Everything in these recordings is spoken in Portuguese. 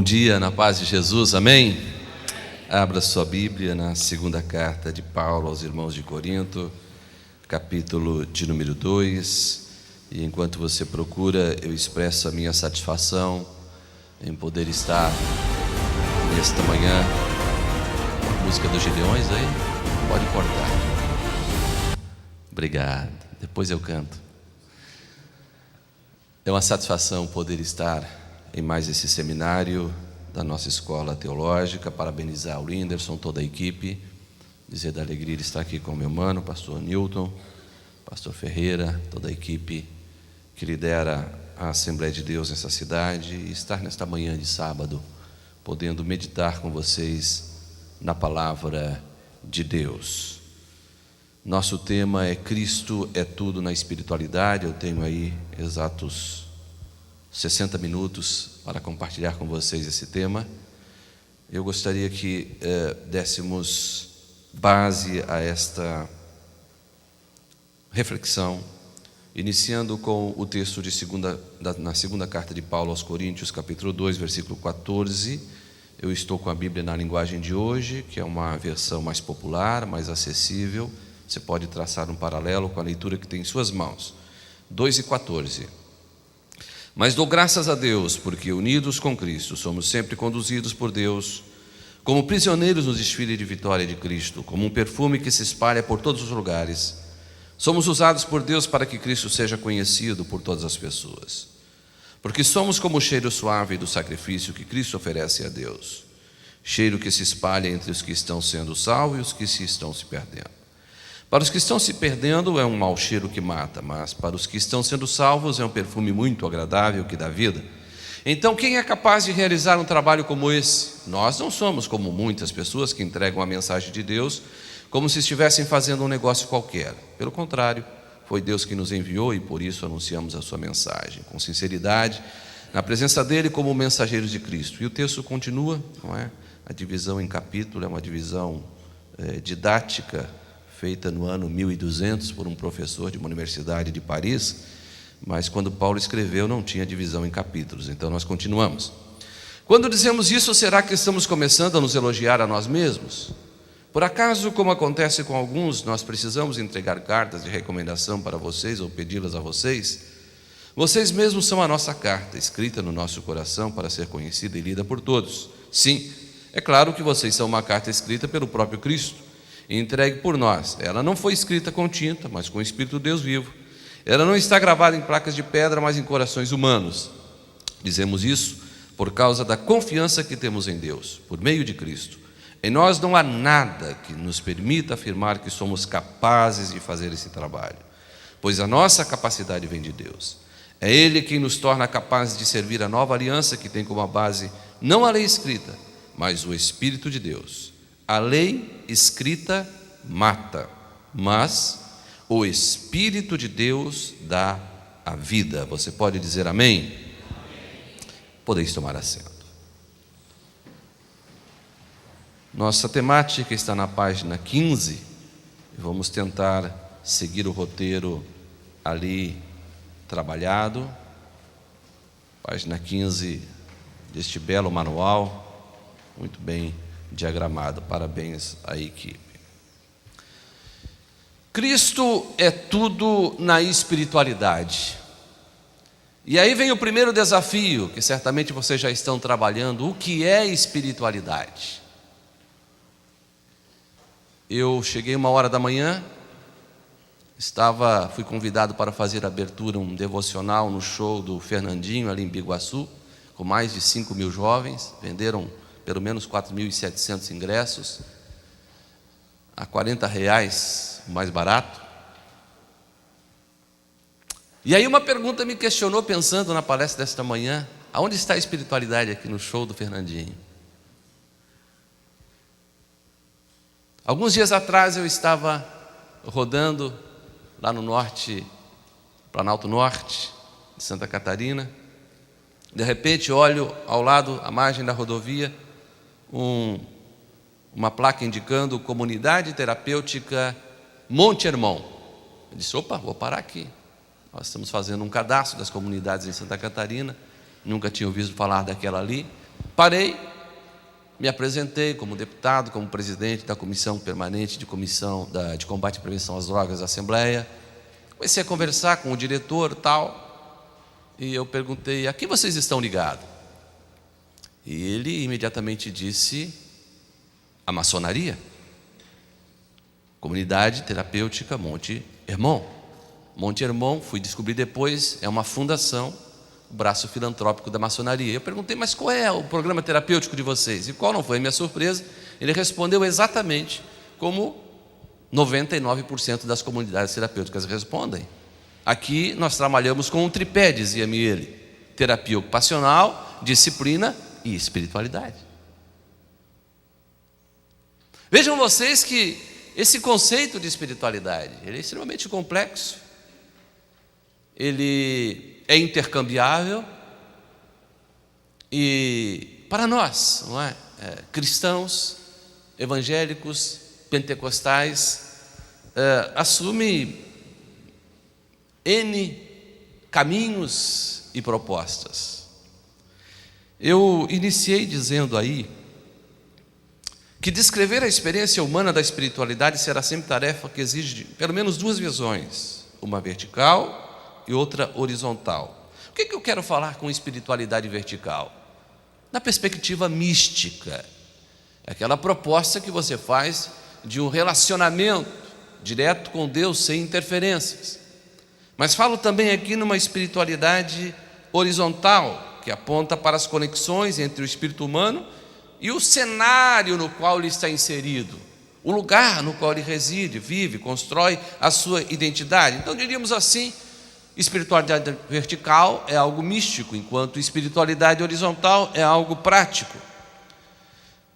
Bom dia, na paz de Jesus, amém? Abra sua Bíblia na segunda carta de Paulo aos irmãos de Corinto, capítulo de número 2. E enquanto você procura, eu expresso a minha satisfação em poder estar nesta manhã. Música dos Gideões aí? Pode cortar. Obrigado, depois eu canto. É uma satisfação poder estar em mais esse seminário da nossa escola teológica. Parabenizar o Linderson, toda a equipe, dizer da alegria de estar aqui com o meu mano, pastor Newton, pastor Ferreira, toda a equipe que lidera a Assembleia de Deus nessa cidade, e estar nesta manhã de sábado, podendo meditar com vocês na palavra de Deus. Nosso tema é Cristo é tudo na espiritualidade. Eu tenho aí exatos 60 minutos para compartilhar com vocês esse tema. Eu gostaria que dessemos base a esta reflexão, iniciando com o texto na segunda carta de Paulo aos Coríntios, capítulo 2, versículo 14. Eu estou com a Bíblia na linguagem de hoje, que é uma versão mais popular, mais acessível. Você pode traçar um paralelo com a leitura que tem em suas mãos. 2:14. Mas dou graças a Deus, porque unidos com Cristo, somos sempre conduzidos por Deus, como prisioneiros no desfile de vitória de Cristo, como um perfume que se espalha por todos os lugares. Somos usados por Deus para que Cristo seja conhecido por todas as pessoas, porque somos como o cheiro suave do sacrifício que Cristo oferece a Deus, cheiro que se espalha entre os que estão sendo salvos e os que estão se perdendo. Para os que estão se perdendo é um mau cheiro que mata, mas para os que estão sendo salvos é um perfume muito agradável que dá vida. Então, quem é capaz de realizar um trabalho como esse? Nós não somos como muitas pessoas que entregam a mensagem de Deus como se estivessem fazendo um negócio qualquer. Pelo contrário, foi Deus que nos enviou e por isso anunciamos a sua mensagem, com sinceridade, na presença dele como mensageiros de Cristo. E o texto continua, não é? A divisão em capítulo é uma divisão didática, feita no ano 1200 por um professor de uma universidade de Paris, mas quando Paulo escreveu não tinha divisão em capítulos. Então nós continuamos. Quando dizemos isso, será que estamos começando a nos elogiar a nós mesmos? Por acaso, como acontece com alguns, nós precisamos entregar cartas de recomendação para vocês ou pedi-las a vocês? Vocês mesmos são a nossa carta, escrita no nosso coração para ser conhecida e lida por todos. Sim, é claro que vocês são uma carta escrita pelo próprio Cristo, entregue por nós. Ela não foi escrita com tinta, mas com o Espírito de Deus vivo. Ela não está gravada em placas de pedra, mas em corações humanos. Dizemos isso por causa da confiança que temos em Deus, por meio de Cristo. Em nós não há nada que nos permita afirmar que somos capazes de fazer esse trabalho, pois a nossa capacidade vem de Deus. É Ele quem nos torna capazes de servir a nova aliança, que tem como base não a lei escrita, mas o Espírito de Deus. A lei escrita mata, mas o Espírito de Deus dá a vida. Você pode dizer amém? Amém. Podeis tomar assento. Nossa temática está na página 15. E vamos tentar seguir o roteiro ali trabalhado. Página 15 deste belo manual, muito bem diagramado. Parabéns à equipe. Cristo é tudo na espiritualidade. E aí vem o primeiro desafio, que certamente vocês já estão trabalhando. O que é espiritualidade? Eu cheguei 1h da manhã, fui convidado para fazer a abertura, um devocional no show do Fernandinho, ali em Biguaçu, com mais de 5.000 jovens. Venderam pelo menos 4.700 ingressos, a R$40, o mais barato. E aí uma pergunta me questionou, pensando na palestra desta manhã: aonde está a espiritualidade aqui no show do Fernandinho? Alguns dias atrás eu estava rodando lá no norte, Planalto Norte de Santa Catarina. De repente olho ao lado, à margem da rodovia, uma placa indicando Comunidade Terapêutica Monte Hermon. Eu disse: opa, vou parar aqui. Nós estamos fazendo um cadastro das comunidades em Santa Catarina. Nunca tinha ouvido falar daquela ali. Parei, me apresentei como deputado, como presidente da comissão permanente de combate e prevenção às drogas da Assembleia. Comecei a conversar com o diretor e tal, e eu perguntei: a que vocês estão ligados? E ele imediatamente disse: a maçonaria, Comunidade Terapêutica Monte Hermon. Monte Hermon, fui descobrir depois, é uma fundação, o braço filantrópico da maçonaria. Eu perguntei: mas qual é o programa terapêutico de vocês? E qual não foi a minha surpresa? Ele respondeu exatamente como 99% das comunidades terapêuticas respondem. Aqui nós trabalhamos com um tripé, dizia-me ele: terapia ocupacional, disciplina e espiritualidade. Vejam vocês que esse conceito de espiritualidade, ele é extremamente complexo, ele é intercambiável, e para nós, não é? Cristãos, evangélicos, pentecostais, assume N caminhos e propostas. Eu iniciei dizendo aí que descrever a experiência humana da espiritualidade será sempre tarefa que exige pelo menos duas visões, uma vertical e outra horizontal. O que eu quero falar com espiritualidade vertical? Na perspectiva mística, aquela proposta que você faz de um relacionamento direto com Deus sem interferências. Mas falo também aqui numa espiritualidade horizontal, que aponta para as conexões entre o espírito humano e o cenário no qual ele está inserido, o lugar no qual ele reside, vive, constrói a sua identidade. Então diríamos assim: espiritualidade vertical é algo místico, enquanto espiritualidade horizontal é algo prático.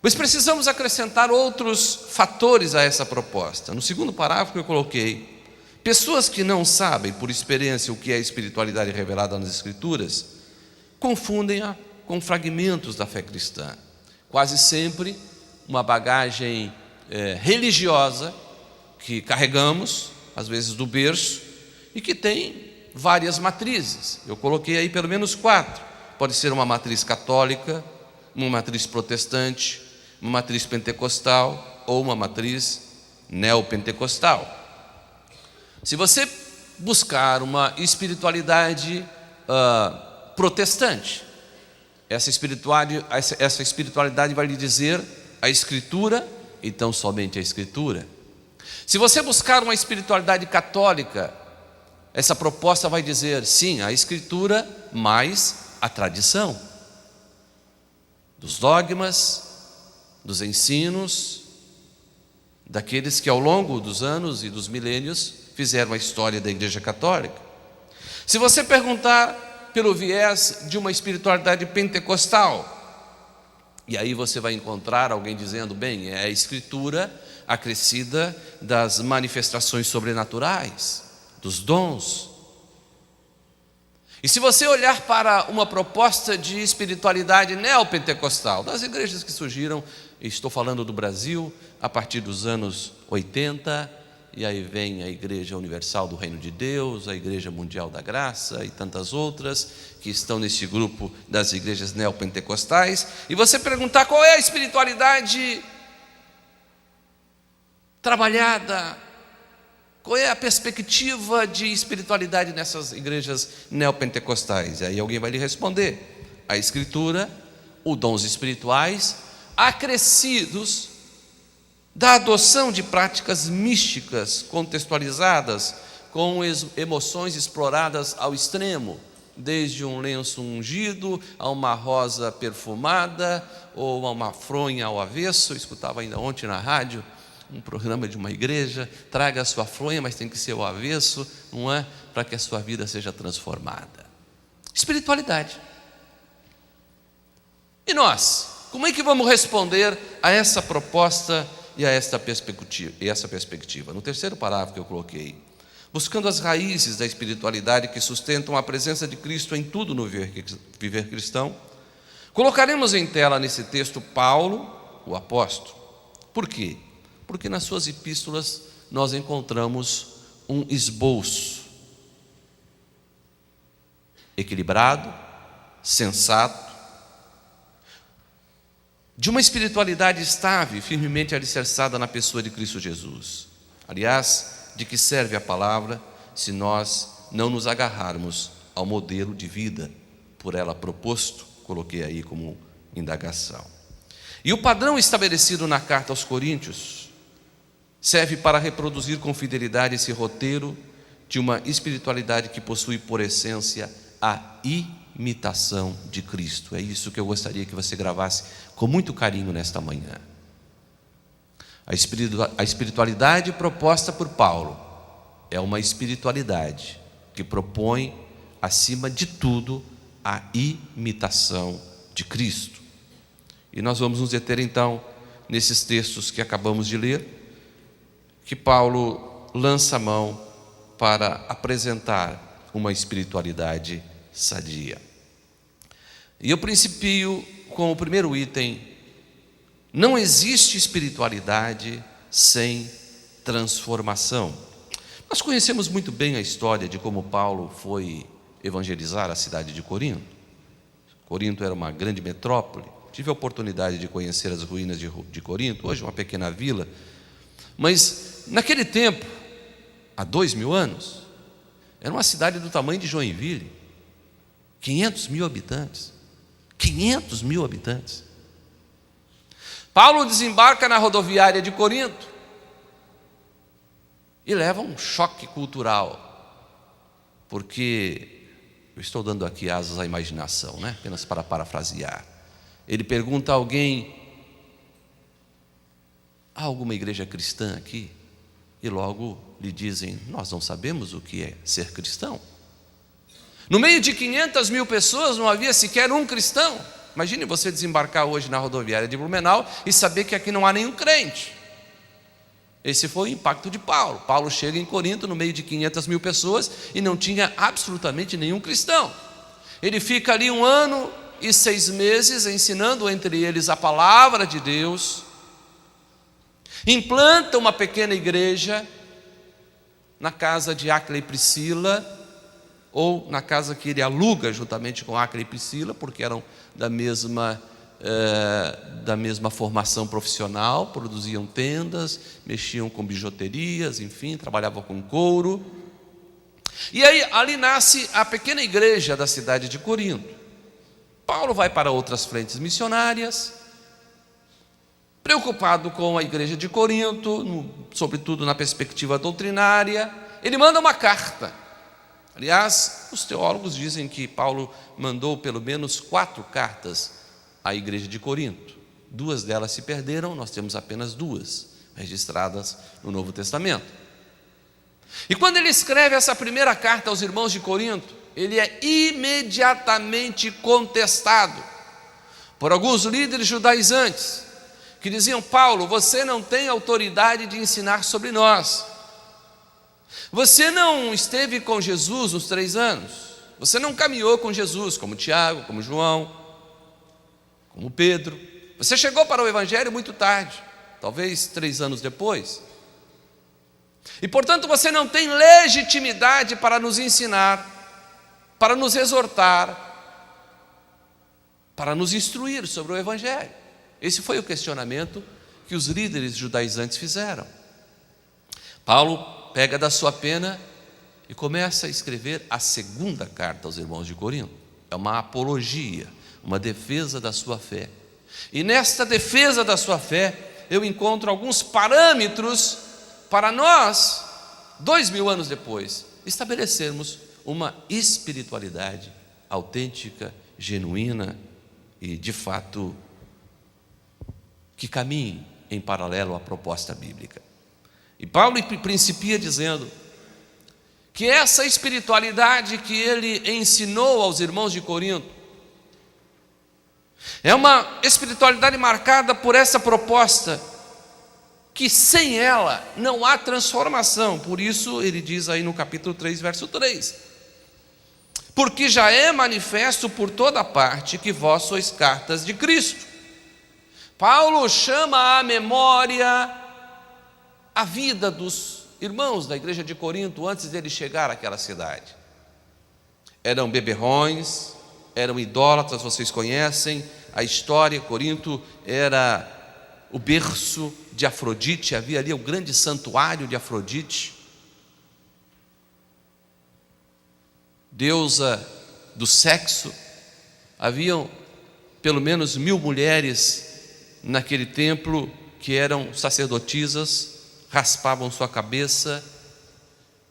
Mas precisamos acrescentar outros fatores a essa proposta. No segundo parágrafo eu coloquei: pessoas que não sabem por experiência o que é espiritualidade revelada nas Escrituras, confundem-a com fragmentos da fé cristã. Quase sempre uma bagagem religiosa que carregamos, às vezes do berço, e que tem várias matrizes. Eu coloquei aí pelo menos 4. Pode ser uma matriz católica, uma matriz protestante, uma matriz pentecostal ou uma matriz neopentecostal. Se você buscar uma espiritualidade protestante, essa espiritualidade vai lhe dizer a Escritura, então somente a Escritura. Se você buscar uma espiritualidade católica, essa proposta vai dizer sim, a Escritura mais a tradição dos dogmas, dos ensinos daqueles que ao longo dos anos e dos milênios fizeram a história da Igreja Católica. Se você perguntar pelo viés de uma espiritualidade pentecostal, e aí você vai encontrar alguém dizendo: bem, é a Escritura acrescida das manifestações sobrenaturais, dos dons. E se você olhar para uma proposta de espiritualidade neopentecostal, das igrejas que surgiram, estou falando do Brasil, a partir dos anos 80, e aí vem a Igreja Universal do Reino de Deus, a Igreja Mundial da Graça e tantas outras que estão nesse grupo das igrejas neopentecostais, e você perguntar qual é a espiritualidade trabalhada, qual é a perspectiva de espiritualidade nessas igrejas neopentecostais, e aí alguém vai lhe responder: a Escritura, os dons espirituais acrescidos da adoção de práticas místicas contextualizadas com emoções exploradas ao extremo, desde um lenço ungido a uma rosa perfumada ou a uma fronha ao avesso. Eu escutava ainda ontem na rádio um programa de uma igreja: traga a sua fronha, mas tem que ser ao avesso, não é? Para que a sua vida seja transformada. Espiritualidade. E nós, como é que vamos responder a essa proposta e a essa perspectiva? No terceiro parágrafo que eu coloquei: buscando as raízes da espiritualidade que sustentam a presença de Cristo em tudo no viver cristão, colocaremos em tela nesse texto Paulo, o apóstolo. Por quê? Porque nas suas epístolas nós encontramos um esboço equilibrado, sensato, de uma espiritualidade estável, firmemente alicerçada na pessoa de Cristo Jesus. Aliás, de que serve a palavra se nós não nos agarrarmos ao modelo de vida por ela proposto? Coloquei aí como indagação. E o padrão estabelecido na carta aos Coríntios serve para reproduzir com fidelidade esse roteiro de uma espiritualidade que possui por essência a imitação de Cristo. É isso que eu gostaria que você gravasse com muito carinho nesta manhã. A espiritualidade proposta por Paulo é uma espiritualidade que propõe, acima de tudo, a imitação de Cristo. E nós vamos nos deter então nesses textos que acabamos de ler, que Paulo lança a mão para apresentar uma espiritualidade sadia. E eu principio com o primeiro item: não existe espiritualidade sem transformação. Nós conhecemos muito bem a história de como Paulo foi evangelizar a cidade de Corinto. Corinto era uma grande metrópole. Tive a oportunidade de conhecer as ruínas de Corinto, hoje uma pequena vila. Mas naquele tempo, há 2000 anos, era uma cidade do tamanho de Joinville, 500 mil habitantes. 500 mil habitantes. Paulo desembarca na rodoviária de Corinto e leva um choque cultural, porque eu estou dando aqui asas à imaginação, né? Apenas para parafrasear. Ele pergunta a alguém: há alguma igreja cristã aqui? E logo lhe dizem: nós não sabemos o que é ser cristão. No meio de 500 mil pessoas não havia sequer um cristão. Imagine você desembarcar hoje na rodoviária de Blumenau e saber que aqui não há nenhum crente. Esse foi o impacto de Paulo. Paulo chega em Corinto no meio de 500 mil pessoas e não tinha absolutamente nenhum cristão. Ele fica ali 1 ano e 6 meses ensinando entre eles a palavra de Deus, implanta uma pequena igreja na casa de Áquila e Priscila, ou na casa que ele aluga juntamente com Áquila e Priscila, porque eram da mesma formação profissional, produziam tendas, mexiam com bijuterias, enfim, trabalhavam com couro. E aí ali nasce a pequena igreja da cidade de Corinto. Paulo vai para outras frentes missionárias, preocupado com a igreja de Corinto, sobretudo na perspectiva doutrinária. Ele manda uma carta. Aliás, os teólogos dizem que Paulo mandou pelo menos 4 cartas à igreja de Corinto. 2 delas se perderam, nós temos apenas 2 registradas no Novo Testamento. E quando ele escreve essa primeira carta aos irmãos de Corinto, ele é imediatamente contestado por alguns líderes judaizantes, que diziam: Paulo, você não tem autoridade de ensinar sobre nós. Você não esteve com Jesus nos 3 anos. Você não caminhou com Jesus, como Tiago, como João, como Pedro. Você chegou para o Evangelho muito tarde, talvez 3 anos depois. E portanto você não tem legitimidade para nos ensinar, para nos exortar, para nos instruir sobre o Evangelho. Esse foi o questionamento que os líderes judaizantes fizeram. Paulo pega da sua pena e começa a escrever a segunda carta aos irmãos de Corinto. É uma apologia, uma defesa da sua fé. E nesta defesa da sua fé, eu encontro alguns parâmetros para nós, 2000 anos depois, estabelecermos uma espiritualidade autêntica, genuína e, de fato, que caminhe em paralelo à proposta bíblica. E Paulo principia dizendo que essa espiritualidade que ele ensinou aos irmãos de Corinto é uma espiritualidade marcada por essa proposta, que sem ela não há transformação. Por isso ele diz aí no capítulo 3, verso 3: porque já é manifesto por toda parte que vós sois cartas de Cristo. Paulo chama à memória a vida dos irmãos da igreja de Corinto antes dele chegar àquela cidade. Eram beberrões, eram idólatras, vocês conhecem a história. Corinto era o berço de Afrodite, havia ali o grande santuário de Afrodite, deusa do sexo. Haviam pelo menos 1000 mulheres naquele templo que eram sacerdotisas, raspavam sua cabeça,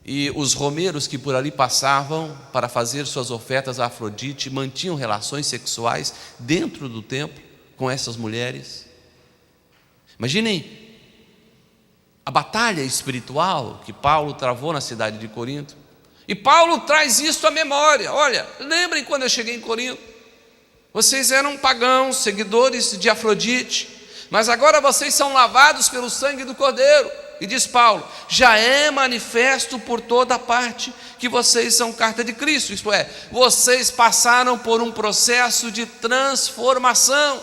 e os romeiros que por ali passavam para fazer suas ofertas a Afrodite mantinham relações sexuais dentro do templo com essas mulheres. Imaginem a batalha espiritual que Paulo travou na cidade de Corinto. E Paulo traz isso à memória. Olha, lembrem quando eu cheguei em Corinto, vocês eram pagãos, seguidores de Afrodite, mas agora vocês são lavados pelo sangue do Cordeiro. E diz Paulo, já é manifesto por toda parte que vocês são carta de Cristo, isto é, vocês passaram por um processo de transformação.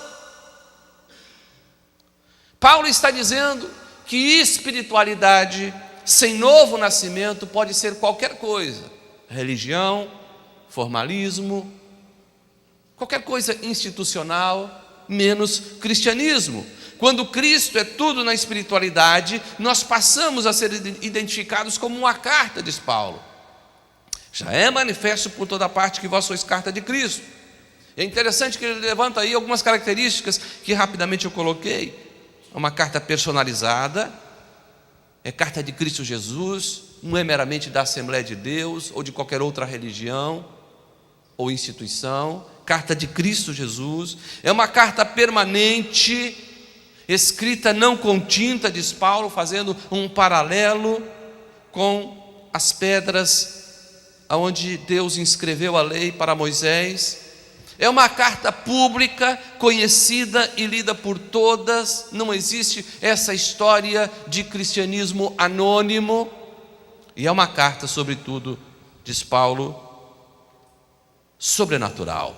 Paulo está dizendo que espiritualidade sem novo nascimento pode ser qualquer coisa: religião, formalismo, qualquer coisa institucional, menos cristianismo. Quando Cristo é tudo na espiritualidade, nós passamos a ser identificados como uma carta, diz Paulo. Já é manifesto por toda parte que vós sois carta de Cristo. É interessante que ele levanta aí algumas características que rapidamente eu coloquei. É uma carta personalizada, é carta de Cristo Jesus, não é meramente da Assembleia de Deus ou de qualquer outra religião ou instituição. Carta de Cristo Jesus, é uma carta permanente, escrita não com tinta, diz Paulo, fazendo um paralelo com as pedras onde Deus inscreveu a lei para Moisés. É uma carta pública, conhecida e lida por todas. Não existe essa história de cristianismo anônimo. E é uma carta, sobretudo, diz Paulo, sobrenatural,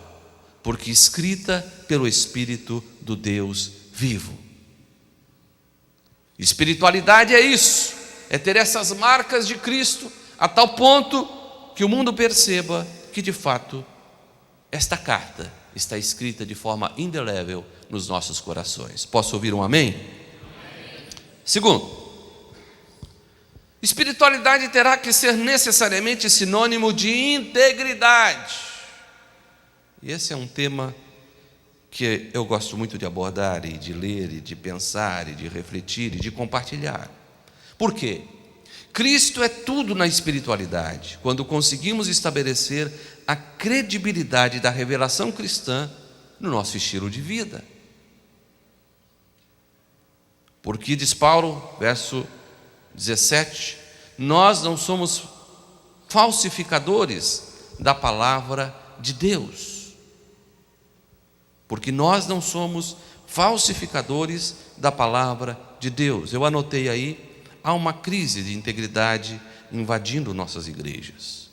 porque escrita pelo Espírito do Deus vivo. Espiritualidade é isso, é ter essas marcas de Cristo, a tal ponto que o mundo perceba que de fato esta carta está escrita de forma indelével nos nossos corações. Posso ouvir um amém? Amém. Segundo, espiritualidade terá que ser necessariamente sinônimo de integridade. E esse é um tema que eu gosto muito de abordar e de ler e de pensar e de refletir e de compartilhar. Por quê? Cristo é tudo na espiritualidade. Quando conseguimos estabelecer a credibilidade da revelação cristã no nosso estilo de vida. Porque, diz Paulo, verso 17, nós não somos falsificadores da palavra de Deus. Porque nós não somos falsificadores da palavra de Deus. Eu anotei aí, há uma crise de integridade invadindo nossas igrejas.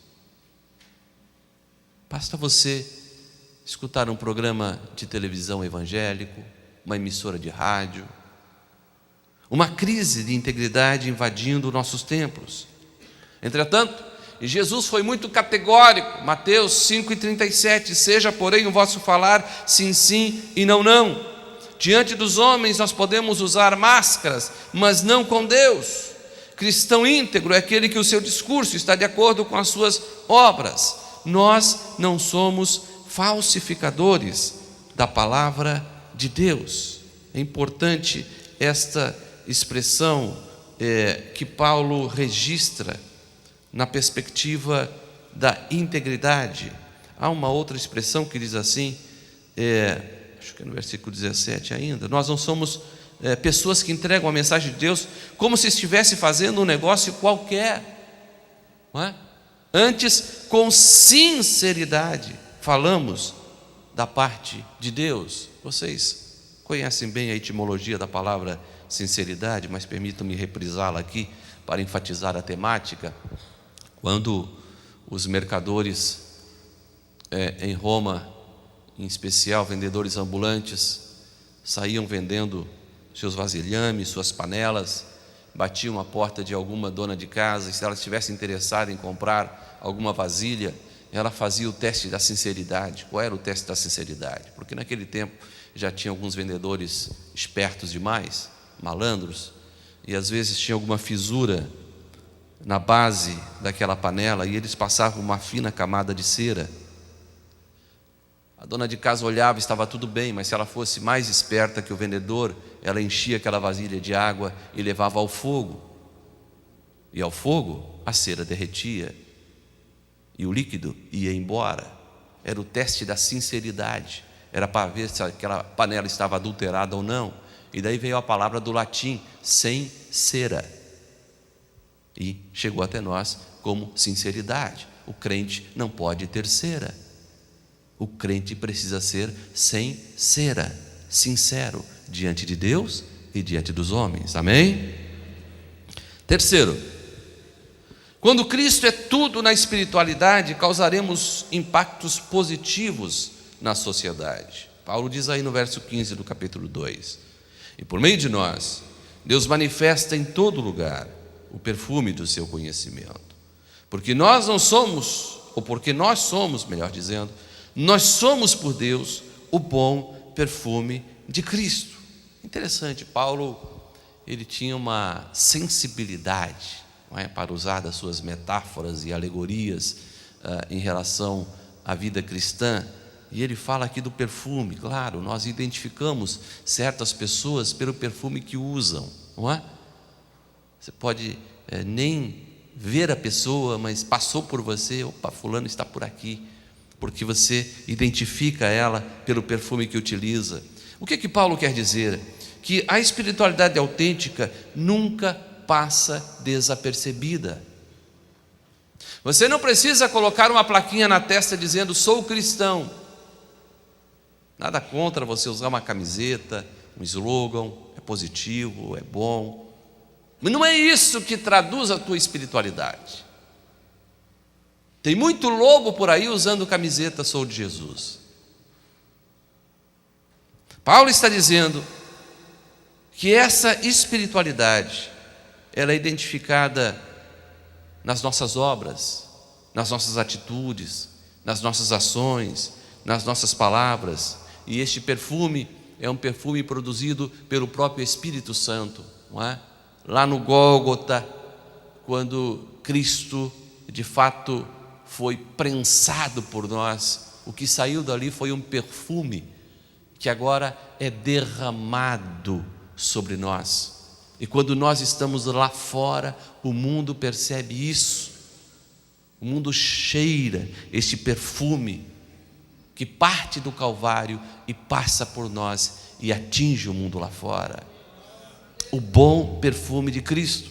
Basta você escutar um programa de televisão evangélico, uma emissora de rádio, uma crise de integridade invadindo nossos templos. Entretanto, Jesus foi muito categórico, Mateus 5,37, seja porém o vosso falar sim, sim e não, não. Diante dos homens nós podemos usar máscaras, mas não com Deus. Cristão íntegro é aquele que o seu discurso está de acordo com as suas obras. Nós não somos falsificadores da palavra de Deus. É importante esta expressão que Paulo registra na perspectiva da integridade. Há uma outra expressão que diz assim, acho que é no versículo 17 ainda, nós não somos pessoas que entregam a mensagem de Deus como se estivesse fazendo um negócio qualquer, não é? Antes, com sinceridade, falamos da parte de Deus. Vocês conhecem bem a etimologia da palavra sinceridade, mas permitam-me reprisá-la aqui para enfatizar a temática. Quando os mercadores em Roma, em especial vendedores ambulantes, saíam vendendo seus vasilhames, suas panelas, batiam a porta de alguma dona de casa, e se ela estivesse interessada em comprar alguma vasilha, ela fazia o teste da sinceridade. Qual era o teste da sinceridade? Porque naquele tempo já tinha alguns vendedores espertos demais, malandros, e às vezes tinha alguma fissura na base daquela panela e eles passavam uma fina camada de cera. A dona de casa olhava e estava tudo bem, mas se ela fosse mais esperta que o vendedor, ela enchia aquela vasilha de água e levava ao fogo. E ao fogo a cera derretia e o líquido ia embora. Era o teste da sinceridade, era para ver se aquela panela estava adulterada ou não. E daí veio a palavra do latim, sem cera, e chegou até nós como sinceridade. O crente não pode ter cera, o crente precisa ser sem cera, sincero diante de Deus e diante dos homens, amém? Terceiro, quando Cristo é tudo na espiritualidade, causaremos impactos positivos na sociedade. Paulo diz aí no verso 15 do capítulo 2: e por meio de nós, Deus manifesta em todo lugar o perfume do seu conhecimento. Porque nós somos, melhor dizendo, nós somos por Deus o bom perfume de Cristo. Interessante, Paulo, ele tinha uma sensibilidade, não é, para usar das suas metáforas e alegorias em relação à vida cristã. E ele fala aqui do perfume. Claro, nós identificamos certas pessoas pelo perfume que usam, não é? Você pode nem ver a pessoa, mas passou por você, opa, fulano está por aqui, porque você identifica ela pelo perfume que utiliza. O que Paulo quer dizer? Que a espiritualidade autêntica nunca passa desapercebida. Você não precisa colocar uma plaquinha na testa dizendo sou cristão. Nada contra você usar uma camiseta, um slogan, é positivo, é bom, mas não é isso que traduz a tua espiritualidade. Tem muito lobo por aí usando camiseta sou de Jesus. Paulo está dizendo que essa espiritualidade, ela é identificada nas nossas obras, nas nossas atitudes, nas nossas ações, nas nossas palavras. E este perfume é um perfume produzido pelo próprio Espírito Santo, não é? Lá no Gólgota, quando Cristo de fato foi prensado por nós, o que saiu dali foi um perfume que agora é derramado sobre nós. E quando nós estamos lá fora, o mundo percebe isso. O mundo cheira este perfume que parte do Calvário e passa por nós e atinge o mundo lá fora. O bom perfume de Cristo.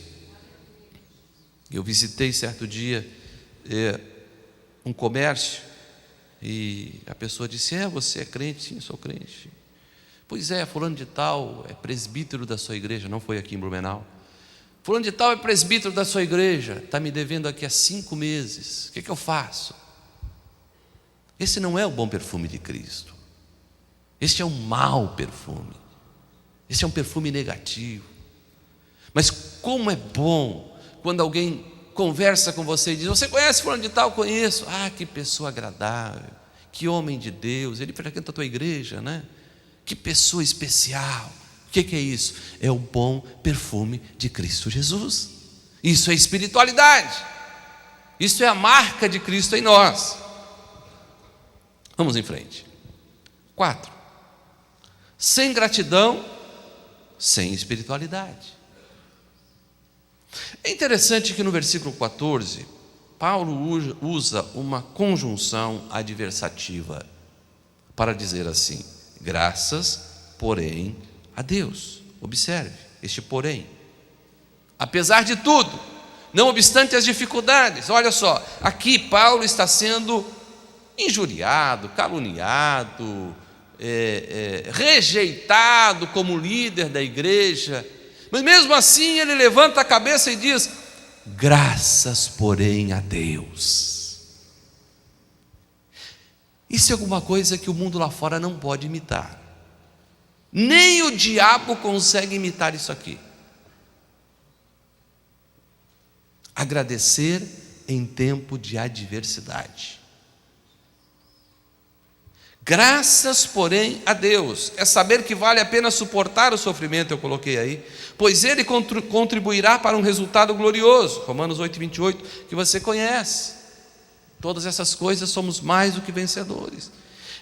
Eu visitei certo dia um comércio e a pessoa disse: você é crente? Sim, sou crente. Pois é, fulano de tal é presbítero da sua igreja. Não foi aqui em Blumenau. Fulano de tal é presbítero da sua igreja, está me devendo aqui há 5 meses, o que eu faço? Esse não é o bom perfume de Cristo. Este é um mau perfume. Esse é um perfume negativo. Mas como é bom quando alguém conversa com você e diz: você conhece fulano de tal? Conheço. Ah, que pessoa agradável, que homem de Deus, ele frequenta a tua igreja, né? Que pessoa especial. O que é isso? É o bom perfume de Cristo Jesus. Isso é espiritualidade. Isso é a marca de Cristo em nós. Vamos em frente. 4. Sem gratidão, sem espiritualidade. É interessante que no versículo 14, Paulo usa uma conjunção adversativa para dizer assim: graças, porém, a Deus. Observe este porém. Apesar de tudo, não obstante as dificuldades, olha só, aqui Paulo está sendo injuriado, caluniado, rejeitado como líder da igreja, mas mesmo assim ele levanta a cabeça e diz: graças, porém, a Deus. Isso é alguma coisa que o mundo lá fora não pode imitar. Nem o diabo consegue imitar isso aqui. Agradecer em tempo de adversidade. Graças, porém, a Deus, é saber que vale a pena suportar o sofrimento, eu coloquei aí, pois ele contribuirá para um resultado glorioso. Romanos 8:28, que você conhece. Todas essas coisas somos mais do que vencedores.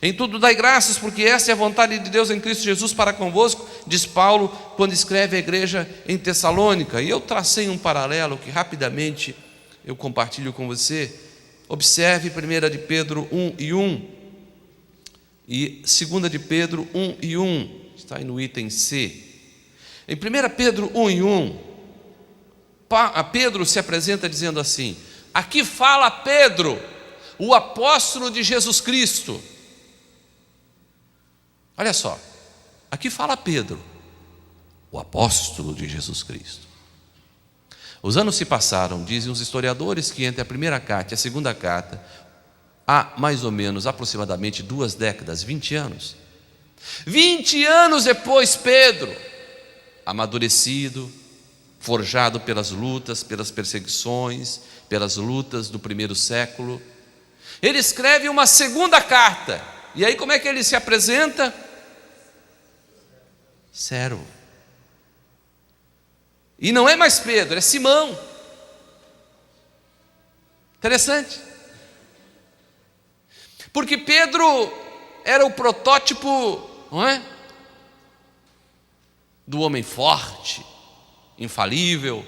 Em tudo dai graças, porque esta é a vontade de Deus em Cristo Jesus para convosco, diz Paulo, quando escreve à igreja em Tessalônica. E eu tracei um paralelo que rapidamente eu compartilho com você. Observe 1 de Pedro 1:1 e 2 de Pedro 1:1, está aí no item C. Em 1 Pedro 1:1, Pedro se apresenta dizendo assim: aqui fala Pedro, o apóstolo de Jesus Cristo. Olha só, aqui fala Pedro, o apóstolo de Jesus Cristo. Os anos se passaram, dizem os historiadores, que entre a primeira carta e a segunda carta há mais ou menos aproximadamente 2 décadas, 20 anos. 20 anos depois, Pedro, amadurecido, forjado pelas lutas, pelas perseguições, pelas lutas do primeiro século, ele escreve uma segunda carta. E aí como é que ele se apresenta? Servo. E não é mais Pedro, é Simão. Interessante. Porque Pedro era o protótipo, não é? Do homem forte, infalível,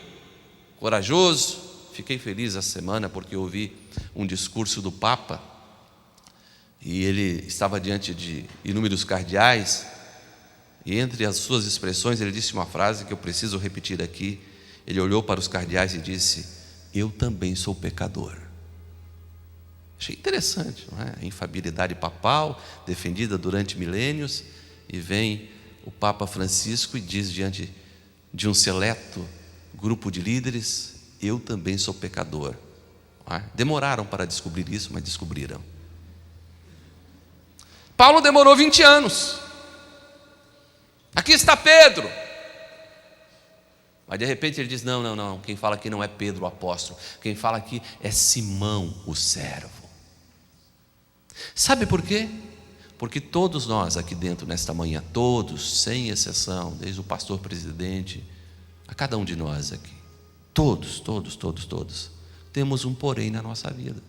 corajoso. Fiquei feliz essa semana porque eu ouvi um discurso do Papa e ele estava diante de inúmeros cardeais e entre as suas expressões ele disse uma frase que eu preciso repetir aqui. Ele olhou para os cardeais e disse: eu também sou pecador. Achei interessante, não é? A infabilidade papal defendida durante milênios, e vem o Papa Francisco e diz diante de um seleto grupo de líderes: eu também sou pecador. Demoraram para descobrir isso, mas descobriram. Paulo demorou 20 anos. Aqui está Pedro. Mas de repente ele diz: não, quem fala aqui não é Pedro o apóstolo, quem fala aqui é Simão o servo. Sabe por quê? Porque todos nós aqui dentro nesta manhã, todos, sem exceção, desde o pastor presidente a cada um de nós aqui, todos, temos um porém na nossa vida.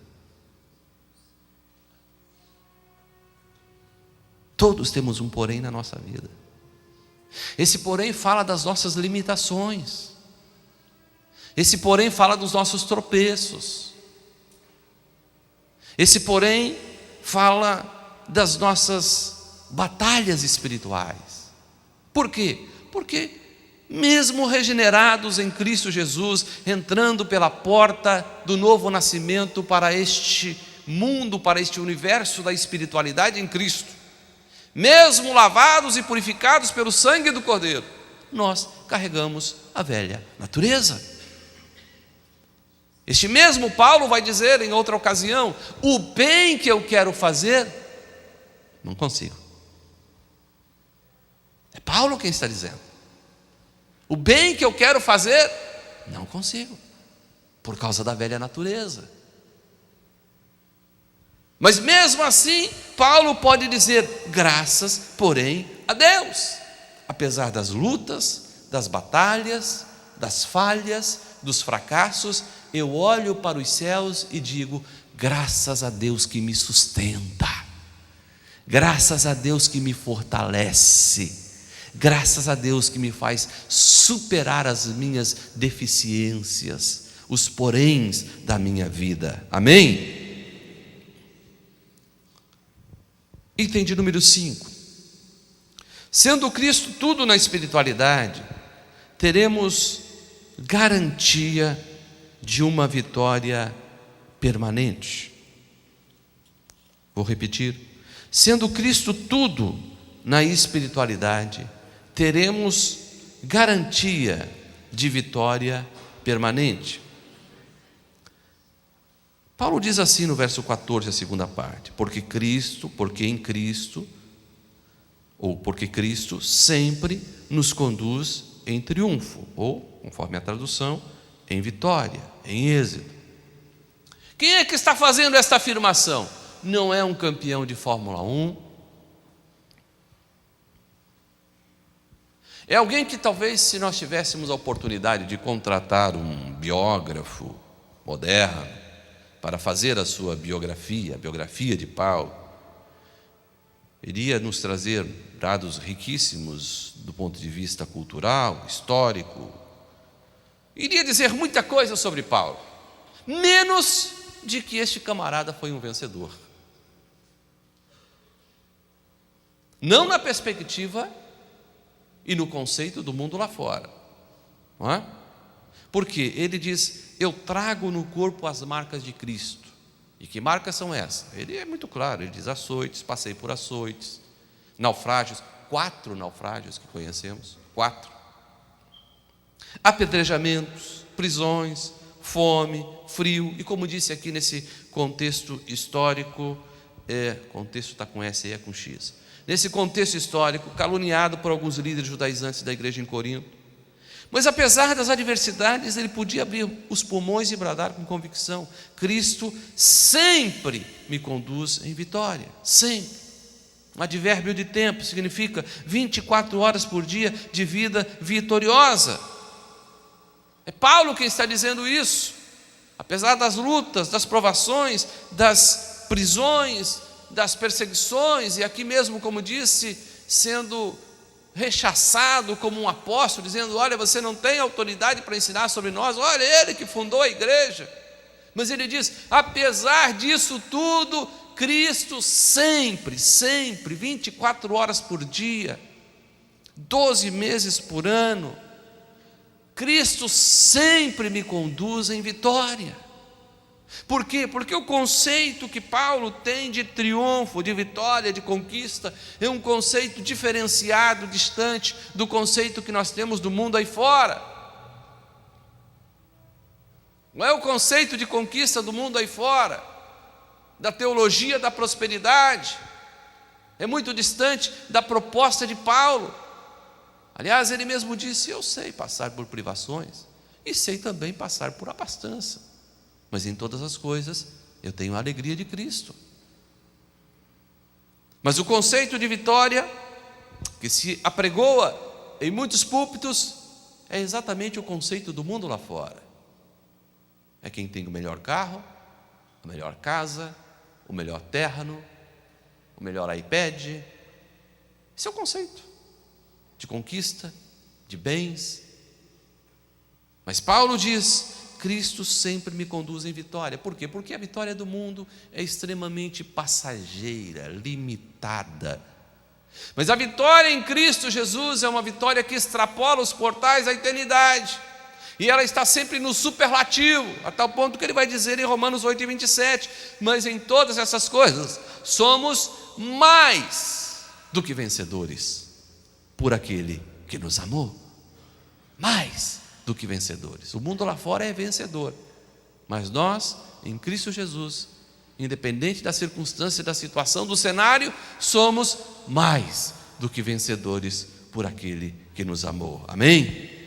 Todos temos um porém na nossa vida. Esse porém fala das nossas limitações. Esse porém fala dos nossos tropeços. Esse porém fala das nossas batalhas espirituais. Por quê? Porque mesmo regenerados em Cristo Jesus, entrando pela porta do novo nascimento para este mundo, para este universo da espiritualidade em Cristo, mesmo lavados e purificados pelo sangue do Cordeiro, nós carregamos a velha natureza. Este mesmo Paulo vai dizer em outra ocasião: o bem que eu quero fazer, não consigo. É Paulo quem está dizendo. O bem que eu quero fazer, não consigo, por causa da velha natureza. Mas mesmo assim, Paulo pode dizer: graças, porém, a Deus. Apesar das lutas, das batalhas, das falhas, dos fracassos, eu olho para os céus e digo: graças a Deus que me sustenta, graças a Deus que me fortalece, graças a Deus que me faz superar as minhas deficiências, os poréns da minha vida. Amém? Item de número 5. Sendo Cristo tudo na espiritualidade, teremos garantia de uma vitória permanente. Vou repetir. Sendo Cristo tudo na espiritualidade, teremos garantia de vitória permanente. Paulo diz assim no verso 14, a segunda parte: porque em Cristo, ou porque Cristo sempre nos conduz em triunfo, ou, conforme a tradução, em vitória, em êxito. Quem é que está fazendo esta afirmação? Não é um campeão de Fórmula 1, É alguém que talvez, se nós tivéssemos a oportunidade de contratar um biógrafo moderno para fazer a sua biografia, a biografia de Paulo, iria nos trazer dados riquíssimos do ponto de vista cultural, histórico, iria dizer muita coisa sobre Paulo, menos de que este camarada foi um vencedor. Não na perspectiva e no conceito do mundo lá fora, não é? Porque ele diz: eu trago no corpo as marcas de Cristo. E que marcas são essas? Ele é muito claro, ele diz: açoites, passei por açoites, naufrágios, 4 naufrágios que conhecemos, 4. Apedrejamentos, prisões, fome, frio, e como disse aqui nesse contexto histórico, contexto está com S e é com X. Nesse contexto histórico, caluniado por alguns líderes judaizantes da igreja em Corinto. Mas apesar das adversidades, ele podia abrir os pulmões e bradar com convicção: Cristo sempre me conduz em vitória, sempre. Um advérbio de tempo significa 24 horas por dia de vida vitoriosa. É Paulo quem está dizendo isso. Apesar das lutas, das provações, das prisões, das perseguições, e aqui mesmo, como disse, sendo rechaçado como um apóstolo, dizendo: olha, você não tem autoridade para ensinar sobre nós, olha, ele que fundou a igreja. Mas ele diz: apesar disso tudo, Cristo sempre, 24 horas por dia, 12 meses por ano, Cristo sempre me conduz em vitória. Por quê? Porque o conceito que Paulo tem de triunfo, de vitória, de conquista, é um conceito diferenciado, distante do conceito que nós temos do mundo aí fora. Não é o conceito de conquista do mundo aí fora, da teologia da prosperidade. É muito distante da proposta de Paulo. Aliás, ele mesmo disse: eu sei passar por privações e sei também passar por abastança, mas em todas as coisas eu tenho a alegria de Cristo. Mas o conceito de vitória que se apregoa em muitos púlpitos é exatamente o conceito do mundo lá fora. É quem tem o melhor carro, a melhor casa, o melhor terno, o melhor iPad. Esse é o conceito de conquista, de bens. Mas Paulo diz: Cristo sempre me conduz em vitória. Por quê? Porque a vitória do mundo é extremamente passageira, limitada. Mas a vitória em Cristo Jesus é uma vitória que extrapola os portais da eternidade. E ela está sempre no superlativo, a tal ponto que ele vai dizer em Romanos 8:27, mas em todas essas coisas somos mais do que vencedores por aquele que nos amou. Mais do que vencedores. O mundo lá fora é vencedor, mas nós, em Cristo Jesus, independente da circunstância, da situação, do cenário, somos mais do que vencedores por aquele que nos amou. Amém?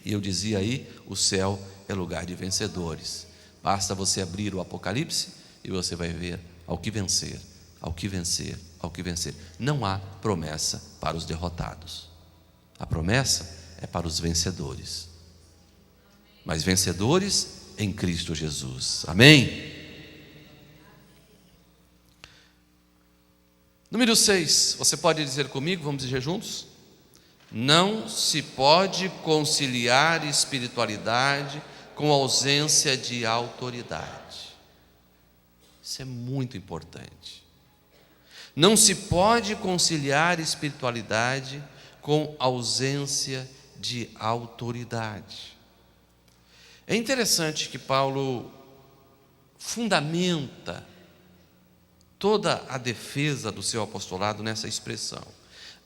E eu dizia aí, o céu é lugar de vencedores. Basta você abrir o Apocalipse e você vai ver ao que vencer, ao que vencer, ao que vencer. Não há promessa para os derrotados. A promessa é para os vencedores. Mas vencedores em Cristo Jesus. Amém? Número 6, você pode dizer comigo, vamos dizer juntos? Não se pode conciliar espiritualidade com ausência de autoridade. Isso é muito importante. Não se pode conciliar espiritualidade com ausência de autoridade. É interessante que Paulo fundamenta toda a defesa do seu apostolado nessa expressão: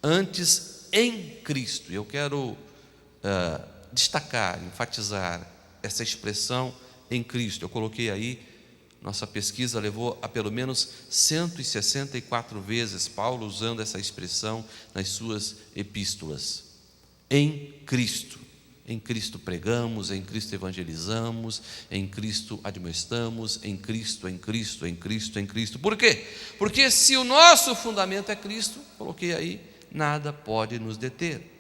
antes em Cristo. E eu quero destacar, enfatizar essa expressão em Cristo. Eu coloquei aí, nossa pesquisa levou a pelo menos 164 vezes Paulo usando essa expressão nas suas epístolas. Em Cristo. Em Cristo pregamos, em Cristo evangelizamos, em Cristo admoestamos, em Cristo, em Cristo, em Cristo, em Cristo. Por quê? Porque se o nosso fundamento é Cristo, coloquei aí, nada pode nos deter.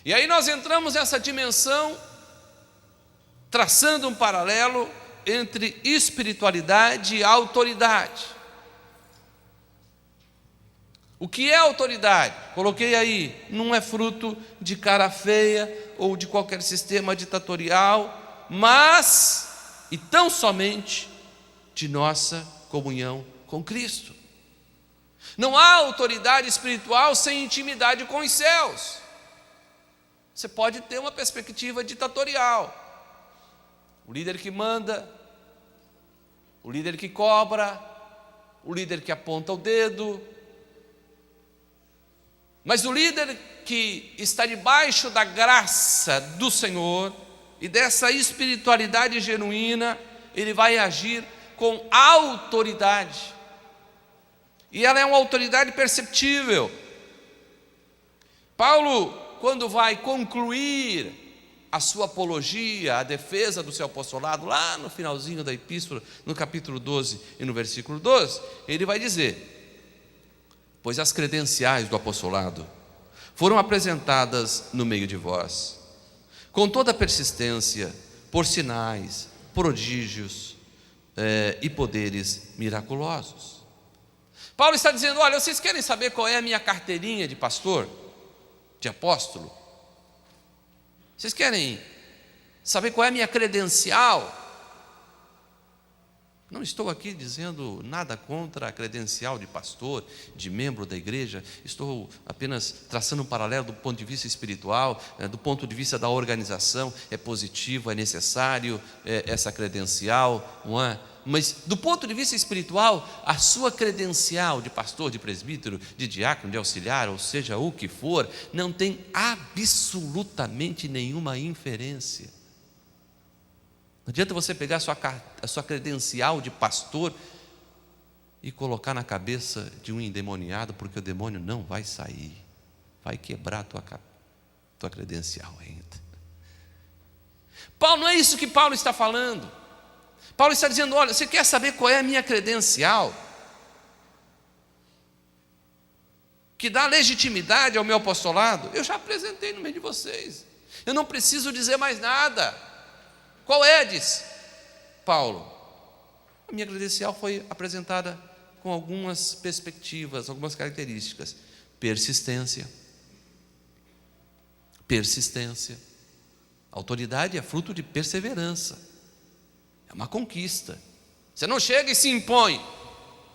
E aí nós entramos nessa dimensão, traçando um paralelo entre espiritualidade e autoridade. O que é autoridade? Coloquei aí, não é fruto de cara feia ou de qualquer sistema ditatorial, mas, e tão somente, de nossa comunhão com Cristo. Não há autoridade espiritual sem intimidade com os céus. Você pode ter uma perspectiva ditatorial. O líder que manda, o líder que cobra, o líder que aponta o dedo. Mas o líder que está debaixo da graça do Senhor e dessa espiritualidade genuína, ele vai agir com autoridade. E ela é uma autoridade perceptível. Paulo, quando vai concluir a sua apologia, a defesa do seu apostolado, lá no finalzinho da epístola, no capítulo 12 e no versículo 12, ele vai dizer: pois as credenciais do apostolado foram apresentadas no meio de vós, com toda persistência, por sinais, prodígios e poderes miraculosos. Paulo está dizendo: olha, vocês querem saber qual é a minha carteirinha de pastor, de apóstolo? Vocês querem saber qual é a minha credencial? Não estou aqui dizendo nada contra a credencial de pastor, de membro da igreja. Estou apenas traçando um paralelo do ponto de vista espiritual, do ponto de vista da organização. É positivo, é necessário essa credencial, não é? Mas do ponto de vista espiritual, a sua credencial de pastor, de presbítero, de diácono, de auxiliar, ou seja, o que for, não tem absolutamente nenhuma inferência. Não adianta você pegar a sua credencial de pastor e colocar na cabeça de um endemoniado, porque o demônio não vai sair, vai quebrar a tua credencial ainda. Paulo, não é isso que Paulo está falando. Paulo está dizendo: olha, você quer saber qual é a minha credencial, que dá legitimidade ao meu apostolado? Eu já apresentei no meio de vocês, eu não preciso dizer mais nada. Qual é, diz Paulo? A minha credencial foi apresentada com algumas perspectivas, algumas características. Persistência. Persistência. Autoridade é fruto de perseverança. É uma conquista. Você não chega e se impõe: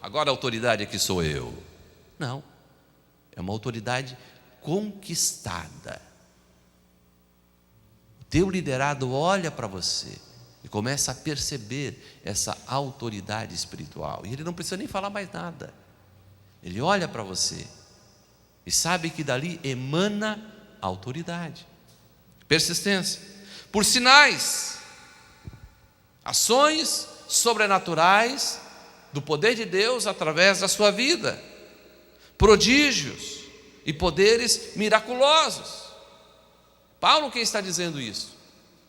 agora a autoridade aqui sou eu. Não. É uma autoridade conquistada. Teu liderado olha para você e começa a perceber essa autoridade espiritual. E ele não precisa nem falar mais nada. Ele olha para você e sabe que dali emana autoridade. Persistência. Por sinais, ações sobrenaturais do poder de Deus através da sua vida. Prodígios e poderes miraculosos. Paulo quem está dizendo isso?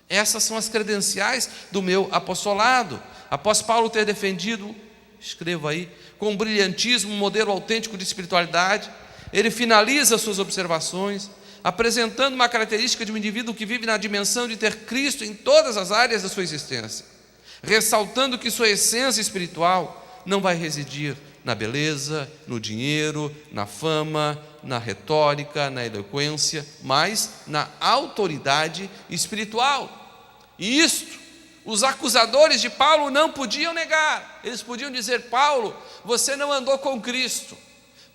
Essas são as credenciais do meu apostolado. Após Paulo ter defendido, escrevo aí, com brilhantismo um modelo autêntico de espiritualidade, ele finaliza suas observações, apresentando uma característica de um indivíduo que vive na dimensão de ter Cristo em todas as áreas da sua existência, ressaltando que sua essência espiritual não vai residir na beleza, no dinheiro, na fama, na retórica, na eloquência, mas na autoridade espiritual. E isto, os acusadores de Paulo não podiam negar. Eles podiam dizer: Paulo, você não andou com Cristo.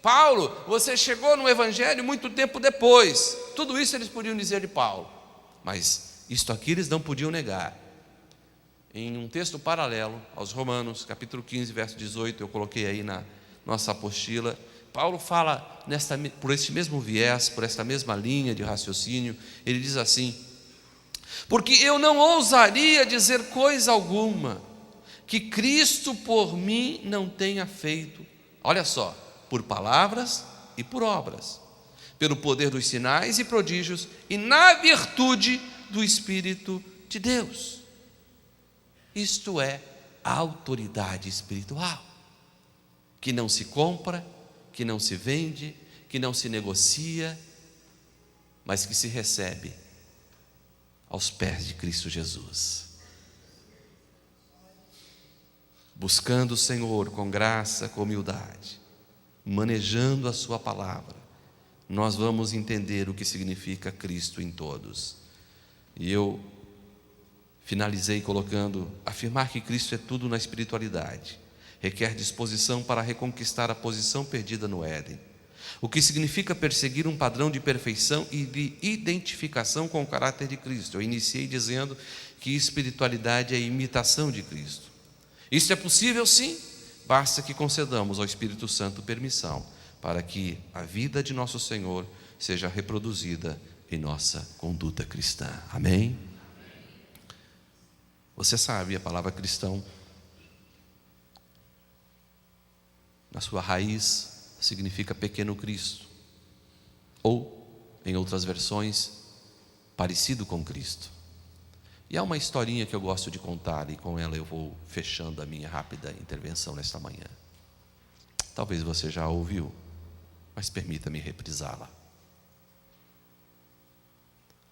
Paulo, você chegou no Evangelho muito tempo depois. Tudo isso eles podiam dizer de Paulo, mas isto aqui eles não podiam negar. Em um texto paralelo aos Romanos, capítulo 15, verso 18, eu coloquei aí na nossa apostila, Paulo fala por este mesmo viés, por esta mesma linha de raciocínio. Ele diz assim: porque eu não ousaria dizer coisa alguma que Cristo por mim não tenha feito, olha só, por palavras e por obras, pelo poder dos sinais e prodígios e na virtude do Espírito de Deus. Isto é a autoridade espiritual, que não se compra, que não se vende, que não se negocia, mas que se recebe aos pés de Cristo Jesus. Buscando o Senhor com graça, com humildade, manejando a sua palavra, nós vamos entender o que significa Cristo em todos. E eu finalizei colocando: afirmar que Cristo é tudo na espiritualidade requer disposição para reconquistar a posição perdida no Éden, o que significa perseguir um padrão de perfeição e de identificação com o caráter de Cristo. Eu iniciei dizendo que espiritualidade é a imitação de Cristo. Isso é possível, sim, basta que concedamos ao Espírito Santo permissão para que a vida de nosso Senhor seja reproduzida em nossa conduta cristã. Amém? Você sabe, a palavra cristão, na sua raiz, significa pequeno Cristo, ou, em outras versões, parecido com Cristo. E há uma historinha que eu gosto de contar, e com ela eu vou fechando a minha rápida intervenção nesta manhã. Talvez você já a ouviu, mas permita-me reprisá-la.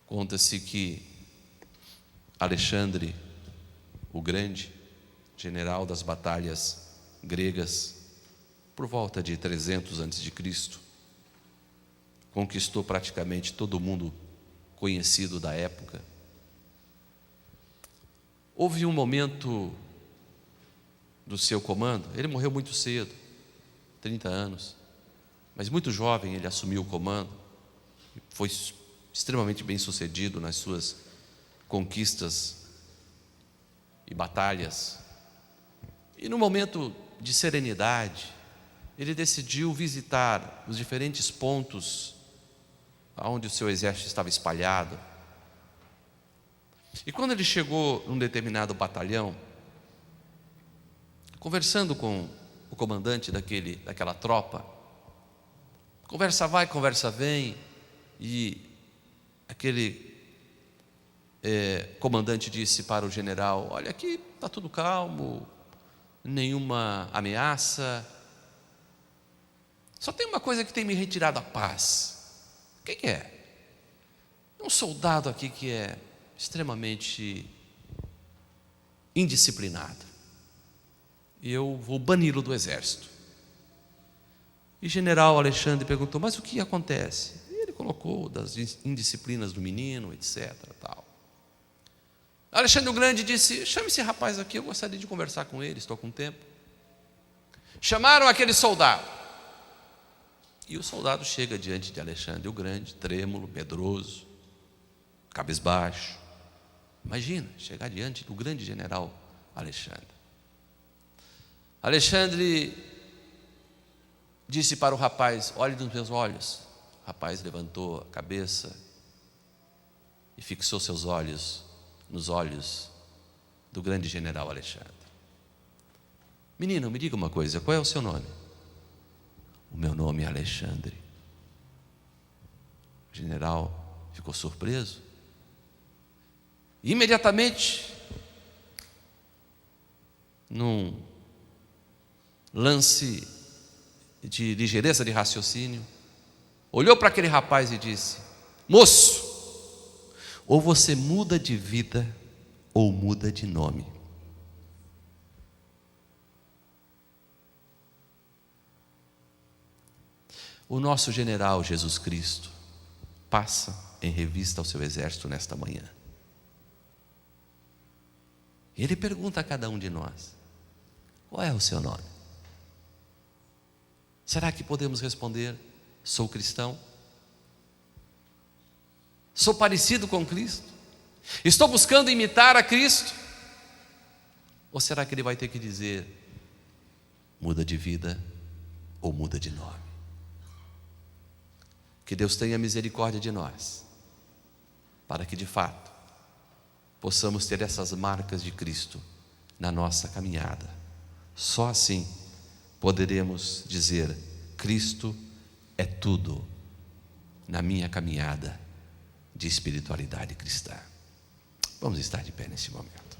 Conta-se que Alexandre o Grande, general das batalhas gregas, por volta de 300 a.C., conquistou praticamente todo o mundo conhecido da época. Houve um momento do seu comando, ele morreu muito cedo, 30 anos, mas muito jovem ele assumiu o comando, foi extremamente bem sucedido nas suas conquistas e batalhas. E no momento de serenidade, ele decidiu visitar os diferentes pontos onde o seu exército estava espalhado. E quando ele chegou num determinado batalhão, conversando com o comandante daquela tropa, conversa vai, conversa vem, e aquele comandante disse para o general: olha, aqui está tudo calmo, nenhuma ameaça, só tem uma coisa que tem me retirado a paz. O que é? Um soldado aqui que é extremamente indisciplinado, e eu vou bani-lo do exército. E general Alexandre perguntou: mas o que acontece? E ele colocou das indisciplinas do menino, etc. tal. Alexandre o Grande disse: chame esse rapaz aqui, eu gostaria de conversar com ele, estou com tempo. Chamaram aquele soldado, e o soldado chega diante de Alexandre o Grande, trêmulo, medroso, cabisbaixo. Imagina, chegar diante do grande general Alexandre. Alexandre disse para o rapaz: olhe nos meus olhos. O rapaz levantou a cabeça e fixou seus olhos nos olhos do grande general Alexandre. Menino, me diga uma coisa, qual é o seu nome? O meu nome é Alexandre. O general ficou surpreso. Imediatamente, num lance de ligeireza de raciocínio, olhou para aquele rapaz e disse: moço, ou você muda de vida ou muda de nome. O nosso general Jesus Cristo passa em revista ao seu exército nesta manhã. Ele pergunta a cada um de nós: qual é o seu nome? Será que podemos responder: sou cristão? Sou parecido com Cristo? Estou buscando imitar a Cristo? Ou será que ele vai ter que dizer: muda de vida ou muda de nome? Que Deus tenha misericórdia de nós, para que de fato possamos ter essas marcas de Cristo na nossa caminhada. Só assim poderemos dizer: Cristo é tudo na minha caminhada de espiritualidade cristã. Vamos estar de pé nesse momento.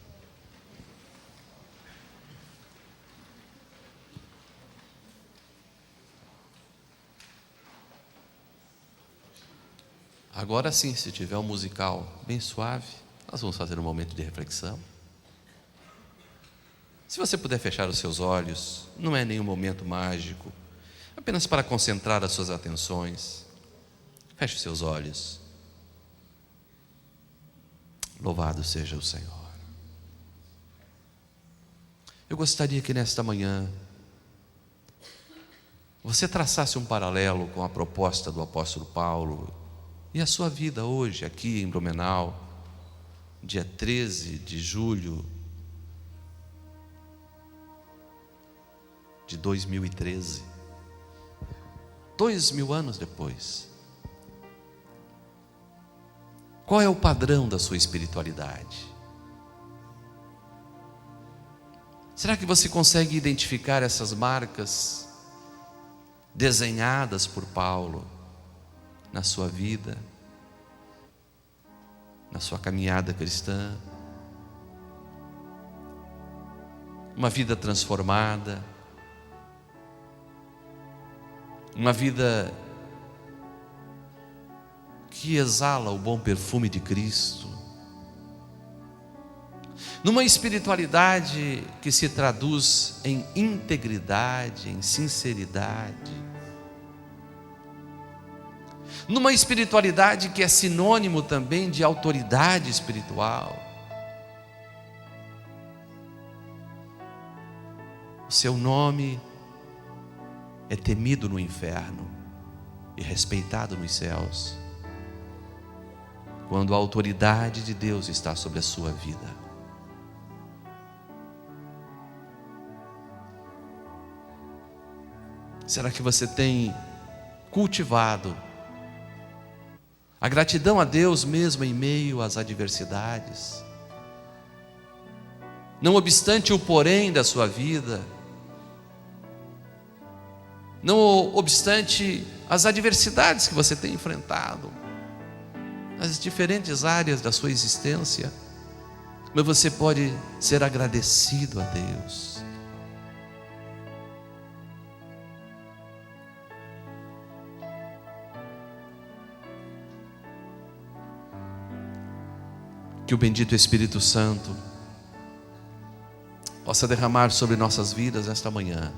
Agora sim, se tiver um musical bem suave, nós vamos fazer um momento de reflexão. Se você puder fechar os seus olhos, não é nenhum momento mágico, apenas para concentrar as suas atenções. Feche os seus olhos. Louvado seja o Senhor. Eu gostaria que nesta manhã você traçasse um paralelo com a proposta do apóstolo Paulo e a sua vida hoje aqui em Blumenau, dia 13 de julho de 2013, 2000 anos depois. Qual é o padrão da sua espiritualidade? Será que você consegue identificar essas marcas desenhadas por Paulo na sua vida, na sua caminhada cristã? Uma vida transformada, uma vida que exala o bom perfume de Cristo, numa espiritualidade que se traduz em integridade, em sinceridade, numa espiritualidade que é sinônimo também de autoridade espiritual. O seu nome é temido no inferno e respeitado nos céus, quando a autoridade de Deus está sobre a sua vida. Será que você tem cultivado a gratidão a Deus mesmo em meio às adversidades? Não obstante o porém da sua vida, não obstante as adversidades que você tem enfrentado, nas diferentes áreas da sua existência, mas você pode ser agradecido a Deus. Que o bendito Espírito Santo possa derramar sobre nossas vidas nesta manhã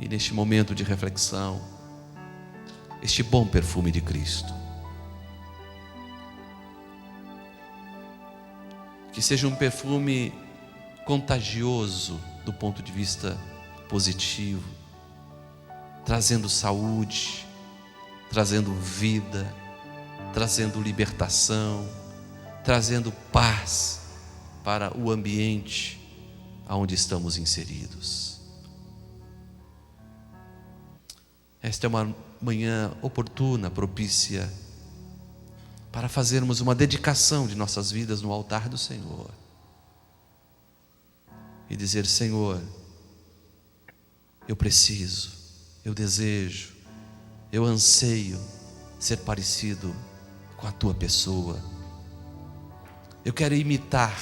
e neste momento de reflexão, este bom perfume de Cristo. Que seja um perfume contagioso do ponto de vista positivo, trazendo saúde, trazendo vida, trazendo libertação, trazendo paz para o ambiente onde estamos inseridos. Esta é uma manhã oportuna, propícia, para fazermos uma dedicação de nossas vidas no altar do Senhor e dizer: Senhor, eu preciso, eu desejo, eu anseio ser parecido com a tua pessoa. Eu quero imitar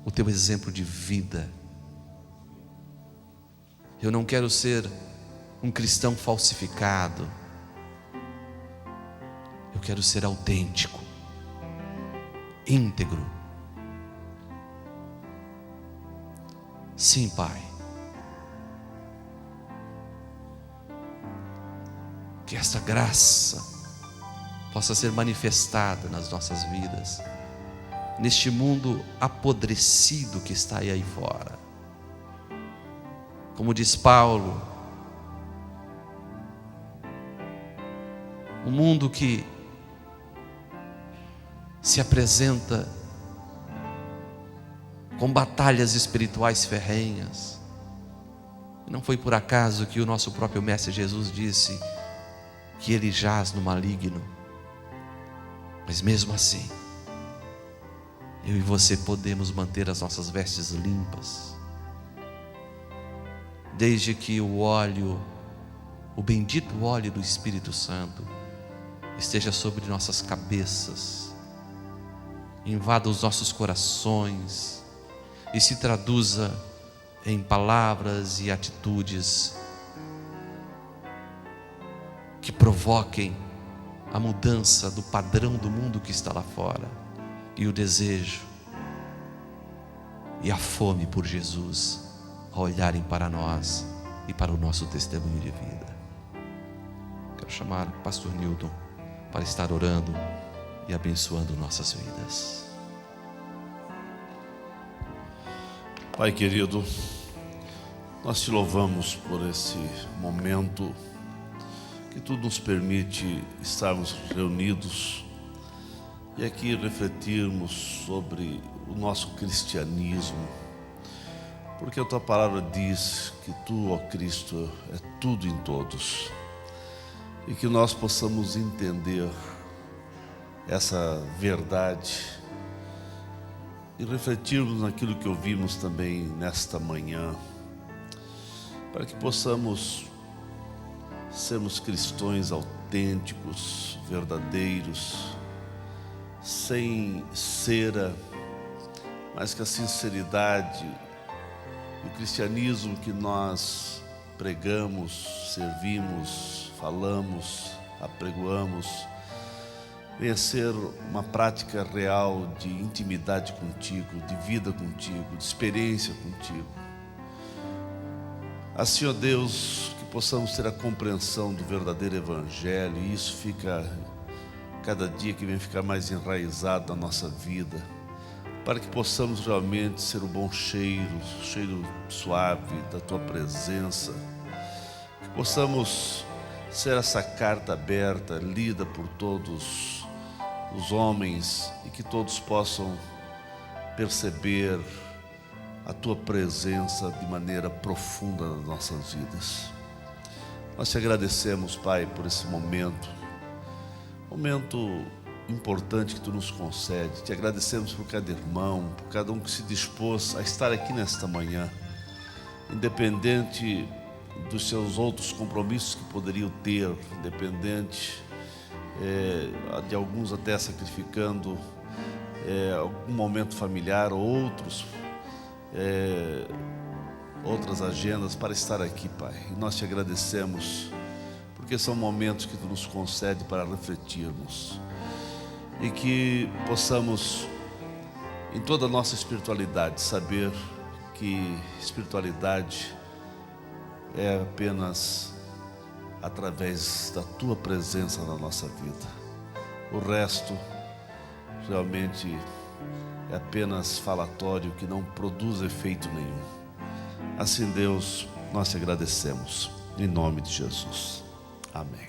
o teu exemplo de vida. Eu não quero ser um cristão falsificado. Eu quero ser autêntico, íntegro. Sim, Pai. Que esta graça possa ser manifestada nas nossas vidas, neste mundo apodrecido que está aí fora. Como diz Paulo, um mundo que se apresenta com batalhas espirituais ferrenhas. Não foi por acaso que o nosso próprio Mestre Jesus disse que ele jaz no maligno. Mas mesmo assim, eu e você podemos manter as nossas vestes limpas, desde que o óleo, o bendito óleo do Espírito Santo, esteja sobre nossas cabeças, invada os nossos corações e se traduza em palavras e atitudes que provoquem a mudança do padrão do mundo que está lá fora, e o desejo e a fome por Jesus a olharem para nós e para o nosso testemunho de vida. Quero chamar o pastor Newton para estar orando e abençoando nossas vidas. Pai querido, nós te louvamos por esse momento que tu nos permite estarmos reunidos e aqui refletirmos sobre o nosso cristianismo, porque a tua palavra diz que tu, ó Cristo, é tudo em todos, e que nós possamos entender essa verdade e refletirmos naquilo que ouvimos também nesta manhã, para que possamos sermos cristãos autênticos, verdadeiros, sem cera, mas que a sinceridade e o cristianismo que nós pregamos, servimos, falamos, apregoamos, venha ser uma prática real de intimidade contigo, de vida contigo, de experiência contigo. Assim, ó Deus, que possamos ter a compreensão do verdadeiro Evangelho, e isso fica, cada dia que vem ficar mais enraizado na nossa vida, para que possamos realmente ser o bom cheiro suave da Tua presença, que possamos ser essa carta aberta, lida por todos os homens, e que todos possam perceber a Tua presença de maneira profunda nas nossas vidas. Nós te agradecemos, Pai, por esse momento importante que Tu nos concede. Te agradecemos por cada irmão, por cada um que se dispôs a estar aqui nesta manhã, independente dos seus outros compromissos que poderiam ter, independente de alguns até sacrificando algum momento familiar, ou outras agendas para estar aqui, Pai. E nós te agradecemos, porque são momentos que Tu nos concede para refletirmos, e que possamos, em toda a nossa espiritualidade, saber que espiritualidade é apenas através da Tua presença na nossa vida. O resto realmente é apenas falatório que não produz efeito nenhum. Assim, Deus, nós te agradecemos, em nome de Jesus. Amém.